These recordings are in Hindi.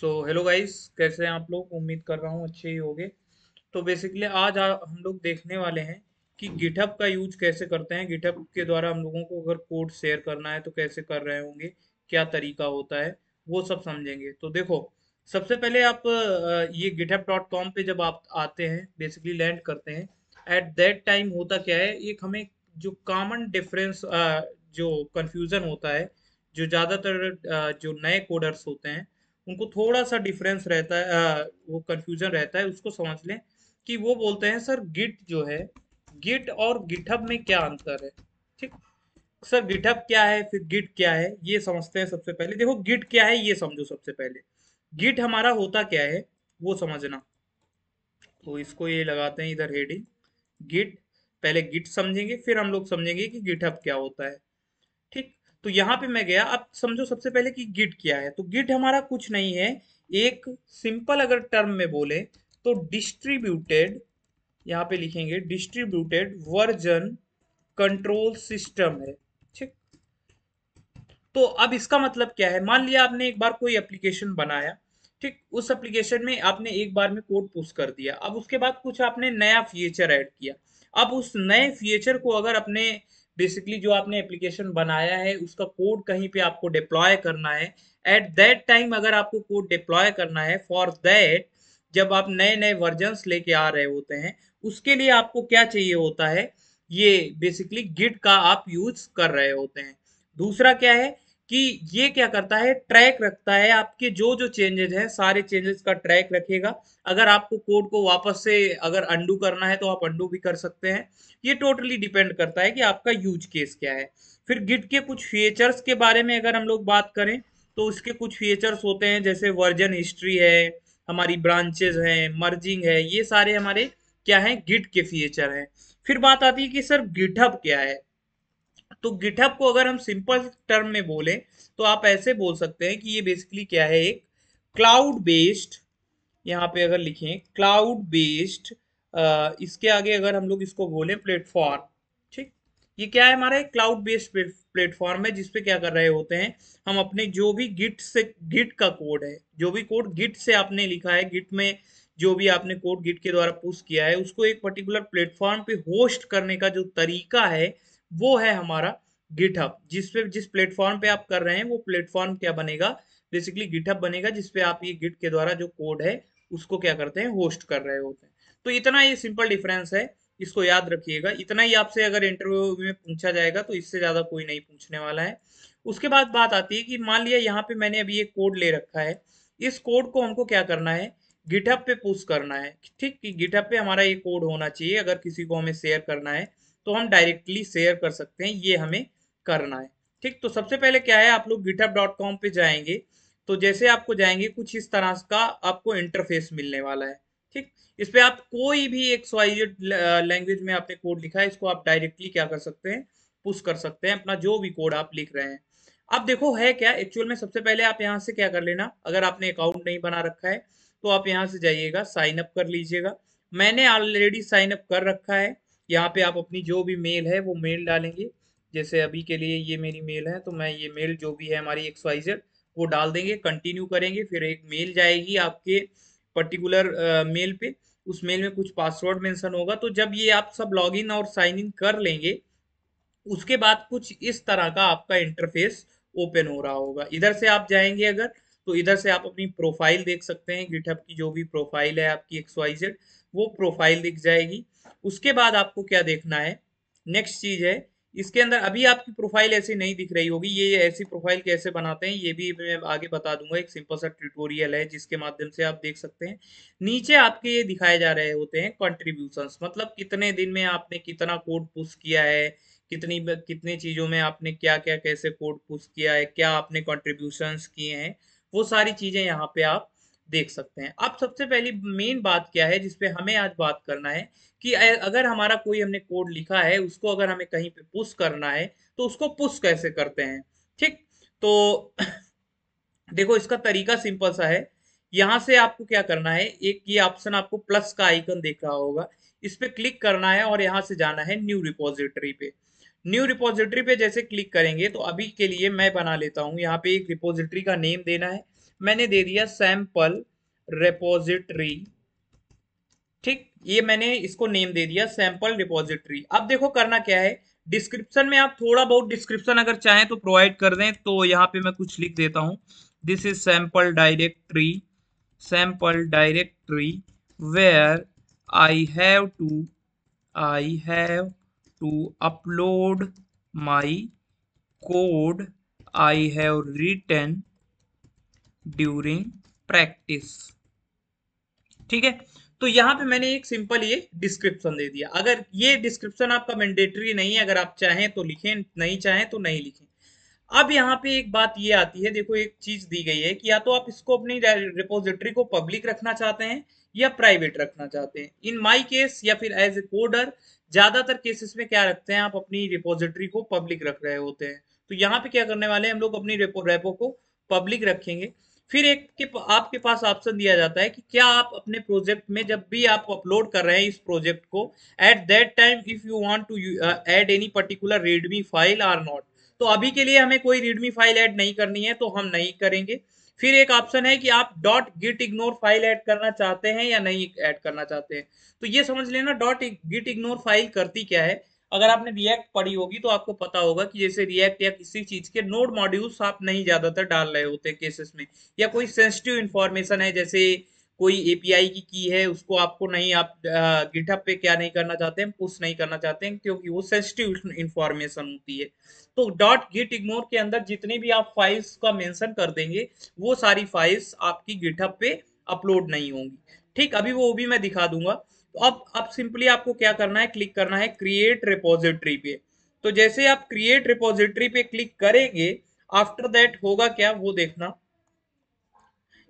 हेलो गाइस, कैसे हैं आप लोग। उम्मीद कर रहा हूँ अच्छे ही होंगे। तो बेसिकली आज हम लोग देखने वाले हैं कि गिटहब का यूज कैसे करते हैं। गिटहब के द्वारा हम लोगों को अगर कोड शेयर करना है तो कैसे कर रहे होंगे, क्या तरीका होता है, वो सब समझेंगे। तो देखो, सबसे पहले आप ये github.com पे जब आप आते हैं, बेसिकली लैंड करते हैं, एट दैट टाइम होता क्या है, एक हमें जो कॉमन डिफरेंस, जो कंफ्यूजन होता है, जो ज़्यादातर जो नए कोडर्स होते हैं उनको थोड़ा सा डिफरेंस रहता है, वो कंफ्यूजन रहता है, उसको समझ लें। कि वो बोलते हैं सर गिट जो है, गिट और गिटहब में क्या अंतर है। ठीक। सर गिटहब क्या है, फिर गिट क्या है, ये समझते हैं। सबसे पहले देखो गिट क्या है ये समझो। सबसे पहले गिट हमारा होता क्या है वो समझना। तो इसको ये लगाते हैं इधर हेडिंग गिट। पहले गिट समझेंगे, फिर हम लोग समझेंगे कि गिटहब क्या होता है। ठीक। तो यहाँ पे मैं गया, अब समझो सबसे पहले कि गिट क्या है। तो गिट हमारा कुछ नहीं है, एक सिंपल अगर टर्म में बोले तो डिस्ट्रीब्यूटेड, यहाँ पे लिखेंगे डिस्ट्रीब्यूटेड वर्जन कंट्रोल सिस्टम है। ठीक। तो अब इसका मतलब क्या है, मान लिया आपने एक बार कोई एप्लीकेशन बनाया। ठीक। उस एप्लीकेशन में आपने एक बार में कोड पुश कर दिया, अब उसके बाद कुछ आपने नया फीचर ऐड किया। अब उस नए फीचर को अगर अपने बेसिकली जो आपने एप्लीकेशन बनाया है उसका कोड कहीं पे आपको डिप्लॉय करना है, एट दैट टाइम अगर आपको कोड डिप्लॉय करना है, फॉर दैट जब आप नए नए वर्जन्स लेके आ रहे होते हैं, उसके लिए आपको क्या चाहिए होता है, ये बेसिकली गिट का आप यूज कर रहे होते हैं। दूसरा क्या है कि ये क्या करता है, ट्रैक रखता है आपके जो जो चेंजेस हैं, सारे चेंजेस का ट्रैक रखेगा। अगर आपको कोड को वापस से अगर अंडू करना है तो आप अंडू भी कर सकते हैं। ये टोटली डिपेंड करता है कि आपका यूज केस क्या है। फिर गिट के कुछ फीचर्स के बारे में अगर हम लोग बात करें तो उसके कुछ फीचर्स होते हैं, जैसे वर्जन हिस्ट्री है, हमारी ब्रांचेज हैं, मर्जिंग है, ये सारे हमारे क्या है, गिट के फीचर हैं। फिर बात आती है कि सर गिटहब क्या है। तो गिटहब को अगर हम सिंपल टर्म में बोले तो आप ऐसे बोल सकते हैं कि ये बेसिकली क्या है, एक क्लाउड बेस्ड, यहाँ पे अगर लिखें क्लाउड बेस्ड, इसके आगे अगर हम लोग इसको बोले प्लेटफॉर्म। ठीक। ये क्या है, हमारा एक क्लाउड बेस्ड प्लेटफॉर्म है जिसपे क्या कर रहे होते हैं, हम अपने जो भी गिट से, गिट का कोड है, जो भी कोड गिट से आपने लिखा है, गिट में जो भी आपने कोड गिट के द्वारा पुश किया है, उसको एक पर्टिकुलर प्लेटफॉर्म पे होस्ट करने का जो तरीका है वो है हमारा गिटहब। जिस प्लेटफॉर्म पे आप कर रहे हैं वो प्लेटफॉर्म क्या बनेगा, बेसिकली गिटहब बनेगा, जिसपे आप ये गिट के द्वारा जो कोड है उसको क्या करते हैं, होस्ट कर रहे होते हैं। तो इतना ये सिंपल डिफरेंस है, इसको याद रखिएगा। इतना ही आपसे अगर इंटरव्यू में पूछा जाएगा तो इससे ज़्यादा कोई नहीं पूछने वाला है। उसके बाद बात आती है कि मान लिया यहाँ पे मैंने अभी एक कोड ले रखा है, इस कोड को हमको क्या करना है, गिटहब पे पुश करना है। ठीक। कि गिटहब पे हमारा ये कोड होना चाहिए, अगर किसी को हमें शेयर करना है तो हम डायरेक्टली शेयर कर सकते हैं, ये हमें करना है। ठीक। तो सबसे पहले क्या है, आप लोग github.com पे जाएंगे, तो जैसे आपको जाएंगे कुछ इस तरह का आपको इंटरफेस मिलने वाला है। ठीक। इस पे आप कोई भी एक स्वाइजेड लैंग्वेज में आपने कोड लिखा है, इसको आप डायरेक्टली क्या कर सकते हैं, पुश कर सकते हैं, अपना जो भी कोड आप लिख रहे हैं। अब देखो है क्या एक्चुअल में, सबसे पहले आप यहाँ से क्या कर लेना, अगर आपने अकाउंट नहीं बना रखा है तो आप यहाँ से जाइएगा, साइन अप कर लीजिएगा। मैंने ऑलरेडी साइन अप कर रखा है। यहाँ पे आप अपनी जो भी मेल है वो मेल डालेंगे। जैसे अभी के लिए ये मेरी मेल है, तो मैं ये मेल जो भी है हमारी XYZ वो डाल देंगे, कंटिन्यू करेंगे, फिर एक मेल जाएगी आपके पर्टिकुलर मेल पे। उस मेल में कुछ पासवर्ड मेंशन होगा, तो जब ये आप सब लॉगिन और साइन इन कर लेंगे उसके बाद कुछ इस तरह का आपका इंटरफेस ओपन हो रहा होगा। इधर से आप जाएंगे अगर, तो इधर से आप अपनी प्रोफाइल देख सकते हैं, गिटहब की जो भी प्रोफाइल है आपकी XYZ, वो प्रोफाइल दिख जाएगी। उसके बाद आपको क्या देखना है, नेक्स्ट चीज है, इसके अंदर अभी आपकी प्रोफाइल ऐसी नहीं दिख रही होगी, ये ऐसी प्रोफाइल कैसे बनाते हैं ये भी मैं आगे बता दूंगा, एक सिंपल सा ट्यूटोरियल है जिसके माध्यम से आप देख सकते हैं। नीचे आपके ये दिखाए जा रहे होते हैं कंट्रीब्यूशंस, मतलब कितने दिन में आपने कितना कोड पुश किया है, कितनी चीज़ों में आपने क्या क्या कैसे कोड पुश किया है, क्या आपने कंट्रीब्यूशंस किए हैं, वो सारी चीज़ें यहाँ पे आप देख सकते हैं। अब सबसे पहली मेन बात क्या है जिसपे हमें आज बात करना है, कि अगर हमारा कोई हमने कोड लिखा है उसको अगर हमें कहीं पे पुश करना है तो उसको पुश कैसे करते हैं। ठीक। तो देखो इसका तरीका सिंपल सा है। यहाँ से आपको क्या करना है, एक ये ऑप्शन आपको प्लस का आइकन दिख रहा होगा, इस पे क्लिक करना है और यहाँ से जाना है न्यू रिपोजिटरी पे। न्यू रिपोजिटरी पे जैसे क्लिक करेंगे तो अभी के लिए मैं बना लेता हूँ, यहाँ पे एक रिपोजिटरी का नेम देना है। मैंने दे दिया सैंपल रिपोजिटरी। ठीक, ये मैंने इसको नेम दे दिया सैंपल रिपोजिटरी। अब देखो करना क्या है, डिस्क्रिप्शन में आप थोड़ा बहुत डिस्क्रिप्शन अगर चाहें तो प्रोवाइड कर दें, तो यहाँ पे मैं कुछ लिख देता हूँ। This is sample directory where I have to I have to upload my code I have written during practice. ठीक है, तो यहाँ पे मैंने एक सिंपल ये डिस्क्रिप्शन दे दिया। अगर ये डिस्क्रिप्शन आपका मैंडेटरी नहीं है, अगर आप चाहें तो लिखें, नहीं चाहें तो नहीं लिखें। अब यहाँ पे एक बात ये आती है, देखो एक चीज दी गई है कि या तो आप इसको अपनी रिपोजिटरी को पब्लिक रखना चाहते हैं या प्राइवेट रखना चाहते हैं। इन माई केस या फिर एज ए कोडर, ज्यादातर केसेस में क्या रखते हैं, आप अपनी रिपोजिटरी को पब्लिक रख रहे होते हैं। तो यहाँ पे क्या करने वाले हैं हम लोग, अपनी रेपो को पब्लिक रखेंगे। फिर आपके पास ऑप्शन दिया जाता है कि क्या आप अपने प्रोजेक्ट में जब भी आप अपलोड कर रहे हैं इस प्रोजेक्ट को, at that time if you want to add any particular readme file or not. तो अभी के लिए हमें कोई रीडमी फाइल ऐड नहीं करनी है, तो हम नहीं करेंगे। फिर एक ऑप्शन है कि आप dot git ignore file add करना चाहते हैं या नहीं ऐड करना चाहते हैं। तो ये समझ लेना डॉट गिट इग्नोर फाइल करती क्या है। अगर आपने रिएक्ट पढ़ी होगी तो आपको पता होगा कि जैसे रिएक्ट या किसी चीज के नोड मॉड्यूल्स आप नहीं ज्यादातर डाल रहे होते केसेस में, या कोई सेंसिटिव इंफॉर्मेशन है, जैसे कोई एपीआई की है उसको आपको नहीं, आप गिटहब पे क्या नहीं करना चाहते हैं, पुश नहीं करना चाहते हैं, क्योंकि वो सेंसिटिव इंफॉर्मेशन होती है। तो डॉट गिट इग्नोर के अंदर जितनी भी आप फाइल्स का मेंशन कर देंगे, वो सारी फाइल्स आपकी गिटहब पे अपलोड नहीं होंगी। ठीक, अभी वो भी मैं दिखा दूंगा। तो अब सिंपली आपको क्या करना है, क्लिक करना है क्रिएट रिपोजिटरी पे। तो जैसे आप क्रिएट रिपोजिटरी पे क्लिक करेंगे, आफ्टर दैट होगा क्या वो देखना,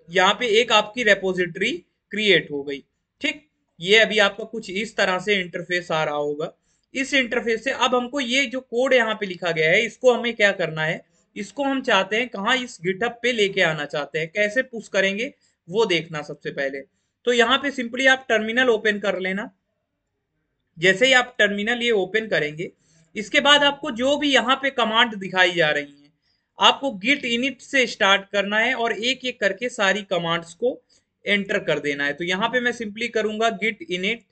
यहाँ पे एक आपकी रेपोजिटरी क्रिएट हो गई। ठीक, ये अभी आपका कुछ इस तरह से इंटरफेस आ रहा होगा। इस इंटरफेस से अब हमको ये जो कोड यहाँ पे लिखा गया है, इसको हमें क्या करना है, इसको हम चाहते हैं कहाँ, इस गिटहब पे लेके आना चाहते हैं। कैसे पुश करेंगे वो देखना सबसे पहले। तो यहाँ पे सिंपली आप टर्मिनल ओपन कर लेना। जैसे ही आप टर्मिनल ये ओपन करेंगे, इसके बाद आपको जो भी यहाँ पे कमांड दिखाई जा रही हैं, आपको गिट इनिट से स्टार्ट करना है और एक एक करके सारी कमांड्स को एंटर कर देना है। तो यहाँ पे मैं सिंपली करूंगा गिट इनिट।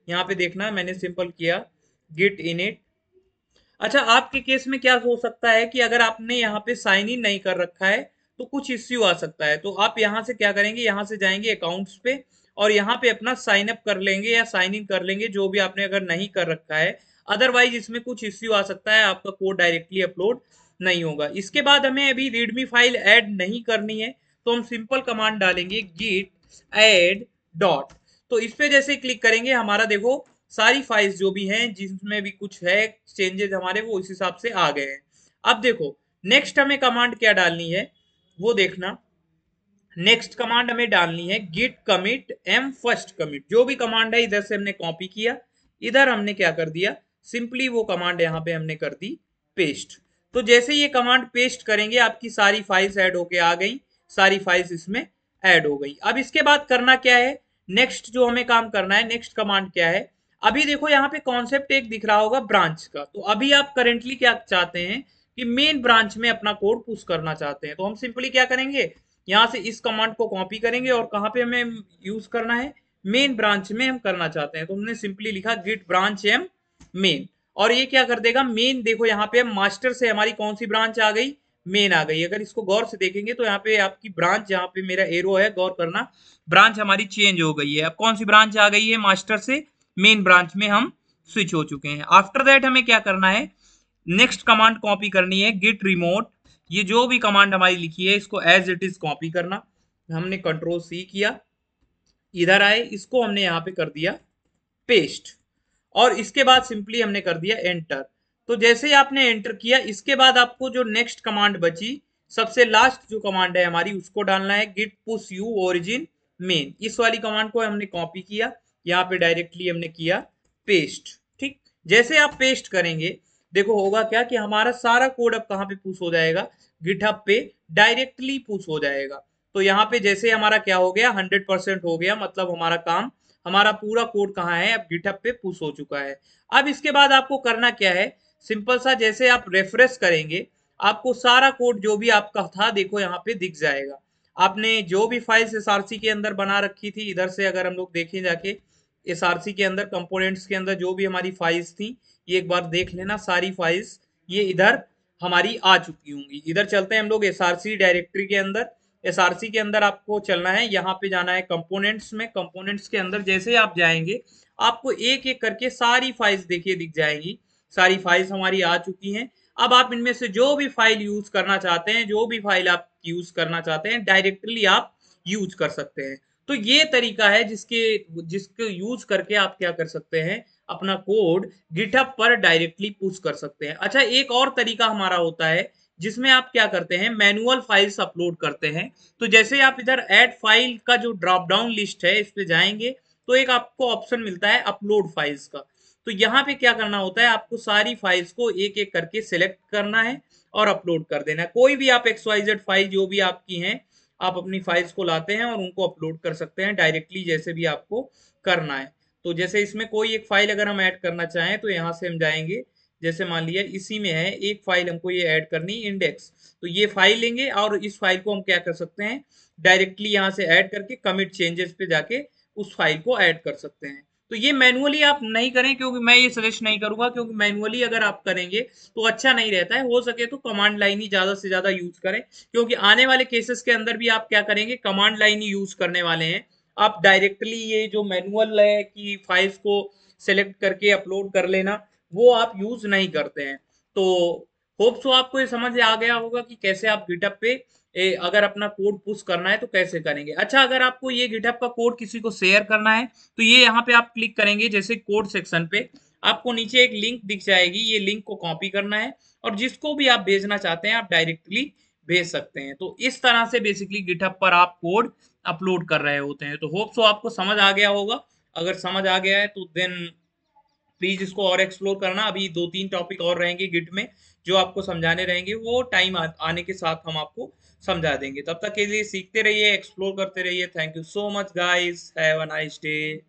यहाँ पे देखना मैंने सिंपल किया गिट इनिट। अच्छा, आपके केस में क्या हो सकता है कि अगर आपने यहाँ पे साइन इन नहीं कर रखा है तो कुछ इश्यू आ सकता है। तो आप यहाँ से क्या करेंगे, यहाँ से जाएंगे अकाउंट्स पे और यहाँ पे अपना साइन अप कर लेंगे या साइन इन कर लेंगे, जो भी आपने अगर नहीं कर रखा है। अदरवाइज इसमें कुछ इश्यू आ सकता है, आपका कोड डायरेक्टली अपलोड नहीं होगा। इसके बाद हमें अभी रीडमी फाइल ऐड नहीं करनी है, तो हम सिंपल कमांड डालेंगे गिट ऐड डॉट। तो इस पे जैसे क्लिक करेंगे, हमारा देखो सारी फाइल्स जो भी हैं जिसमें भी कुछ है चेंजेस हमारे, वो इस हिसाब से आ गए हैं। अब देखो नेक्स्ट हमें कमांड क्या डालनी है वो देखना। नेक्स्ट कमांड हमें डालनी है git commit m first commit. जो भी कमांड है इधर से हमने कॉपी किया, इधर हमने क्या कर दिया, सिंपली वो कमांड यहाँ पे हमने कर दी पेस्ट। तो जैसे ये कमांड पेस्ट करेंगे, आपकी सारी फाइल्स ऐड होके आ गई, सारी फाइल्स इसमें ऐड हो गई। अब इसके बाद करना क्या है, नेक्स्ट जो हमें काम करना है, नेक्स्ट कमांड क्या है। अभी देखो यहाँ पे कॉन्सेप्ट एक दिख रहा होगा ब्रांच का। तो अभी आप करेंटली क्या चाहते हैं कि मेन ब्रांच में अपना कोड पुश करना चाहते हैं। तो हम सिंपली क्या करेंगे, यहाँ से इस कमांड को कॉपी करेंगे और कहाँ पे हमें यूज करना है, मेन ब्रांच में हम करना चाहते हैं। तो हमने सिंपली लिखा गिट ब्रांच एम मेन, और ये क्या कर देगा मेन। देखो यहाँ पे मास्टर से हमारी कौन सी ब्रांच आ गई, मेन आ गई। अगर इसको गौर से देखेंगे तो यहाँ पे आपकी ब्रांच, जहाँ पे मेरा एरो है गौर करना, ब्रांच हमारी चेंज हो गई है। अब कौन सी ब्रांच आ गई है, मास्टर से मेन ब्रांच में हम स्विच हो चुके हैं। आफ्टर दैट हमें क्या करना है, नेक्स्ट कमांड कॉपी करनी है गिट रिमोट। ये जो भी कमांड हमारी लिखी है इसको एज इट इज कॉपी करना। हमने कंट्रोल सी किया, इधर आए, इसको हमने यहाँ पे कर दिया पेस्ट, और इसके बाद सिंपली हमने कर दिया एंटर। तो जैसे ही आपने एंटर किया, इसके बाद आपको जो नेक्स्ट कमांड बची, सबसे लास्ट जो कमांड है हमारी, उसको डालना है git push u origin main. इस वाली कमांड को हमने कॉपी किया, यहाँ पे डायरेक्टली हमने किया पेस्ट। ठीक, जैसे आप पेस्ट करेंगे, देखो होगा क्या कि हमारा सारा कोड अब कहाँ पे पुश हो जाएगा, गिटहब पे डायरेक्टली पुश हो जाएगा। तो यहाँ पे जैसे हमारा क्या हो गया, 100% हो गया, मतलब हमारा काम, हमारा पूरा कोड कहाँ है, अब गिटहब पे पुश हो चुका है। अब इसके बाद आपको करना क्या है, सिंपल सा, जैसे आप रेफरेश करेंगे, आपको सारा कोड जो भी आपका था देखो यहाँ पे दिख जाएगा। आपने जो भी फाइल्स एसआरसी के अंदर बना रखी थी, इधर से अगर हम लोग देखें जाके एसआरसी के अंदर कंपोनेंट्स के अंदर जो भी हमारी फाइल्स थी, ये एक बार देख लेना सारी फाइल्स, ये इधर हमारी आ चुकी होंगी। इधर चलते हैं हम लोग एसआरसी डायरेक्टरी के अंदर। एसआरसी के अंदर आपको चलना है, यहाँ पे जाना है कंपोनेंट्स में। कंपोनेंट्स के अंदर जैसे ही आप जाएंगे, आपको एक एक करके सारी फाइल्स देखिए दिख जाएंगी। सारी फाइल्स हमारी आ चुकी हैं। अब आप इनमें से जो भी फाइल यूज करना चाहते हैं, जो भी फाइल आप यूज करना चाहते हैं, डायरेक्टली आप यूज कर सकते हैं। तो ये तरीका है जिसके यूज करके आप क्या कर सकते हैं, अपना कोड गिटहब पर डायरेक्टली पुश कर सकते हैं। अच्छा, एक और तरीका हमारा होता है जिसमें आप क्या करते हैं, मैनुअल फाइल्स अपलोड करते हैं। तो जैसे आप इधर ऐड फाइल का जो ड्रॉप डाउन लिस्ट है, इस पे जाएंगे तो एक आपको ऑप्शन मिलता है अपलोड फाइल्स का। तो यहाँ पे क्या करना होता है, आपको सारी फाइल्स को एक एक करके सिलेक्ट करना है और अपलोड कर देना है। कोई भी आप XYZ फाइल जो भी आपकी हैं, आप अपनी फाइल्स को लाते हैं और उनको अपलोड कर सकते हैं डायरेक्टली, जैसे भी आपको करना है। तो जैसे इसमें कोई एक फाइल अगर हम ऐड करना चाहें, तो यहाँ से हम जाएंगे, जैसे मान लिया इसी में है एक फाइल हमको ये ऐड करनी, इंडेक्स। तो ये फाइल लेंगे और इस फाइल को हम क्या कर सकते हैं, डायरेक्टली यहाँ से ऐड करके कमिट चेंजेस पे जाके उस फाइल को ऐड कर सकते हैं। तो ये मैनुअली आप नहीं करें, क्योंकि मैं ये सजेस्ट नहीं करूंगा, क्योंकि मैनुअली अगर आप करेंगे तो अच्छा नहीं रहता है। हो सके तो कमांड लाइन ही ज्यादा से ज्यादा यूज करें, क्योंकि आने वाले केसेस के अंदर भी आप क्या करेंगे, कमांड लाइन ही यूज करने वाले हैं। आप डायरेक्टली ये जो मैनुअल है कि फाइल्स को सेलेक्ट करके अपलोड कर लेना, वो आप यूज नहीं करते हैं। तो होप सो आपको ये समझ आ गया होगा कि कैसे आप गिटहब पे अगर अपना कोड पुश करना है तो कैसे करेंगे। अच्छा, अगर आपको ये गिटहब का कोड किसी को शेयर करना है, तो ये यहाँ पे आप क्लिक करेंगे जैसे कोड सेक्शन पे, आपको नीचे एक लिंक दिख जाएगी, ये लिंक को कॉपी करना है और जिसको भी आप भेजना चाहते हैं आप डायरेक्टली भेज सकते हैं। तो इस तरह से बेसिकली गिटहब पर आप कोड अपलोड कर रहे होते हैं। तो होप सो आपको समझ आ गया होगा। अगर समझ आ गया है तो देन प्लीज इसको और एक्सप्लोर करना। अभी 2-3 टॉपिक और रहेंगे गिट में जो आपको समझाने रहेंगे, वो टाइम आने के साथ हम आपको समझा देंगे। तब तक के लिए सीखते रहिए, एक्सप्लोर करते रहिए। Thank you so much guys, have a nice day.